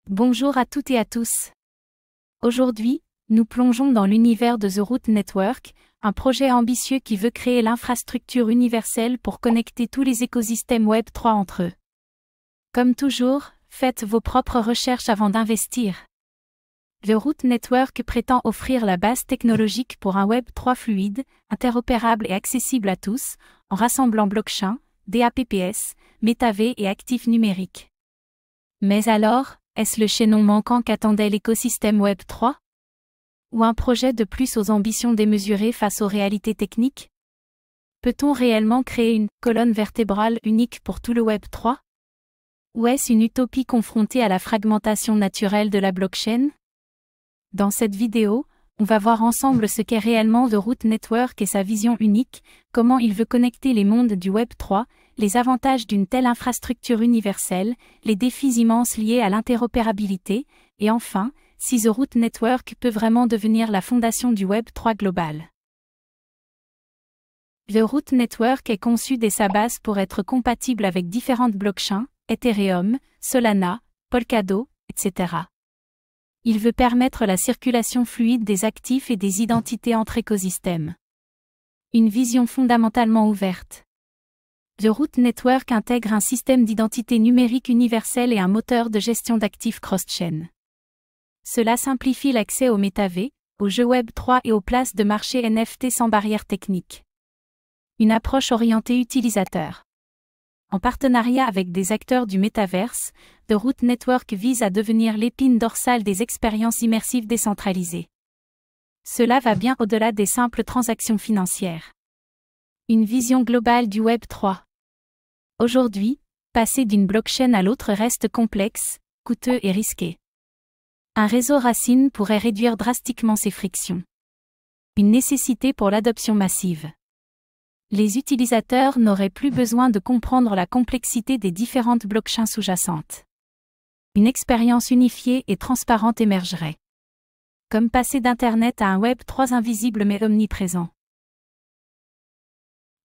Bonjour à toutes et à tous. Aujourd'hui, nous plongeons dans l'univers de The Root Network, un projet ambitieux qui veut créer l'infrastructure universelle pour connecter tous les écosystèmes Web3 entre eux. Comme toujours, faites vos propres recherches avant d'investir. The Root Network prétend offrir la base technologique pour un Web3 fluide, interopérable et accessible à tous, en rassemblant blockchain, DApps, métavers et actifs numériques. Mais alors, est-ce le chaînon manquant qu'attendait l'écosystème Web3? Ou un projet de plus aux ambitions démesurées face aux réalités techniques? Peut-on réellement créer une colonne vertébrale unique pour tout le Web3? Ou est-ce une utopie confrontée à la fragmentation naturelle de la blockchain? Dans cette vidéo, on va voir ensemble ce qu'est réellement The Root Network et sa vision unique, comment il veut connecter les mondes du Web3, les avantages d'une telle infrastructure universelle, les défis immenses liés à l'interopérabilité, et enfin, si The Root Network peut vraiment devenir la fondation du Web3 global. The Root Network est conçu dès sa base pour être compatible avec différentes blockchains, Ethereum, Solana, Polkadot, etc. Il veut permettre la circulation fluide des actifs et des identités entre écosystèmes. Une vision fondamentalement ouverte. The Root Network intègre un système d'identité numérique universel et un moteur de gestion d'actifs cross-chain. Cela simplifie l'accès aux métavers, aux jeux Web3 et aux places de marché NFT sans barrière technique. Une approche orientée utilisateur. En partenariat avec des acteurs du métaverse, The Root Network vise à devenir l'épine dorsale des expériences immersives décentralisées. Cela va bien au-delà des simples transactions financières. Une vision globale du Web3. Aujourd'hui, passer d'une blockchain à l'autre reste complexe, coûteux et risqué. Un réseau racine pourrait réduire drastiquement ces frictions. Une nécessité pour l'adoption massive. Les utilisateurs n'auraient plus besoin de comprendre la complexité des différentes blockchains sous-jacentes. Une expérience unifiée et transparente émergerait. Comme passer d'Internet à un Web3 invisible mais omniprésent.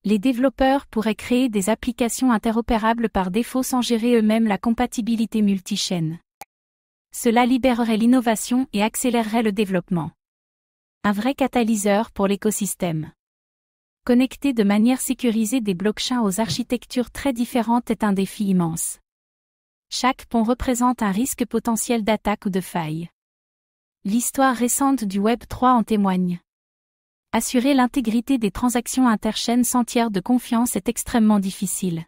Les développeurs pourraient créer des applications interopérables par défaut sans gérer eux-mêmes la compatibilité multi-chaîne. Cela libérerait l'innovation et accélérerait le développement. Un vrai catalyseur pour l'écosystème. Connecter de manière sécurisée des blockchains aux architectures très différentes est un défi immense. Chaque pont représente un risque potentiel d'attaque ou de faille. L'histoire récente du Web3 en témoigne. Assurer l'intégrité des transactions interchaînes sans tiers de confiance est extrêmement difficile.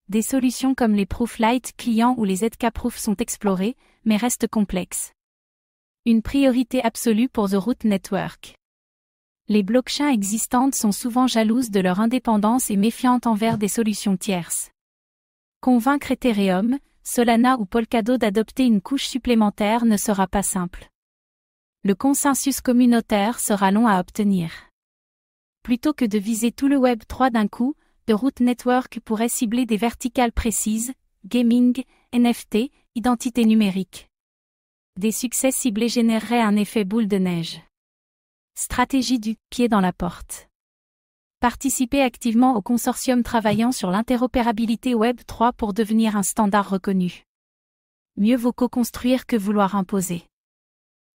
Des solutions comme les Proof-Light clients ou les ZK-Proof sont explorées, mais restent complexes. Une priorité absolue pour The Root Network. Les blockchains existantes sont souvent jalouses de leur indépendance et méfiantes envers des solutions tierces. Convaincre Ethereum, Solana ou Polkadot d'adopter une couche supplémentaire ne sera pas simple. Le consensus communautaire sera long à obtenir. Plutôt que de viser tout le Web3 d'un coup, The Root Network pourrait cibler des verticales précises, gaming, NFT, identité numérique. Des succès ciblés généreraient un effet boule de neige. Stratégie du pied dans la porte. Participer activement au consortium travaillant sur l'interopérabilité Web3 pour devenir un standard reconnu. Mieux vaut co-construire que vouloir imposer.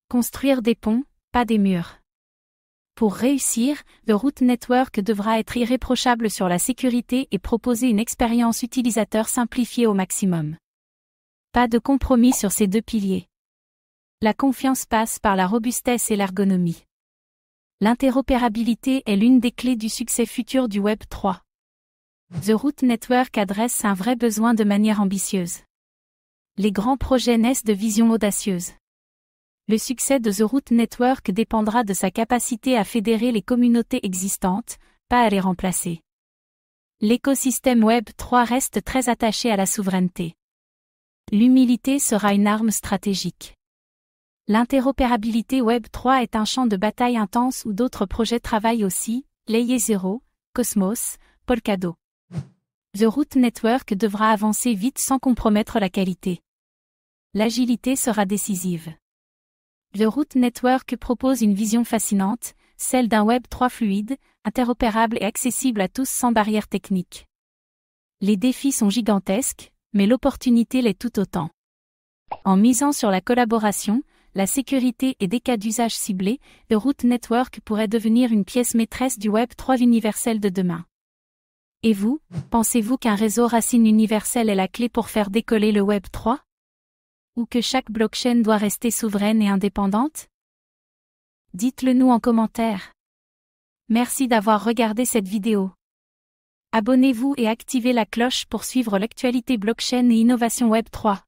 Construire des ponts, pas des murs. Pour réussir, The Root Network devra être irréprochable sur la sécurité et proposer une expérience utilisateur simplifiée au maximum. Pas de compromis sur ces deux piliers. La confiance passe par la robustesse et l'ergonomie. L'interopérabilité est l'une des clés du succès futur du Web3. The Root Network adresse un vrai besoin de manière ambitieuse. Les grands projets naissent de visions audacieuses. Le succès de The Root Network dépendra de sa capacité à fédérer les communautés existantes, pas à les remplacer. L'écosystème Web3 reste très attaché à la souveraineté. L'humilité sera une arme stratégique. L'interopérabilité Web3 est un champ de bataille intense où d'autres projets travaillent aussi, Layer 0, Cosmos, Polkadot. The Root Network devra avancer vite sans compromettre la qualité. L'agilité sera décisive. The Root Network propose une vision fascinante, celle d'un Web3 fluide, interopérable et accessible à tous sans barrière technique. Les défis sont gigantesques, mais l'opportunité l'est tout autant. En misant sur la collaboration, la sécurité et des cas d'usage ciblés, The Root Network pourrait devenir une pièce maîtresse du Web 3 universel de demain. Et vous, pensez-vous qu'un réseau racine universel est la clé pour faire décoller le Web 3? Ou que chaque blockchain doit rester souveraine et indépendante? Dites-le nous en commentaire. Merci d'avoir regardé cette vidéo. Abonnez-vous et activez la cloche pour suivre l'actualité blockchain et innovation Web 3.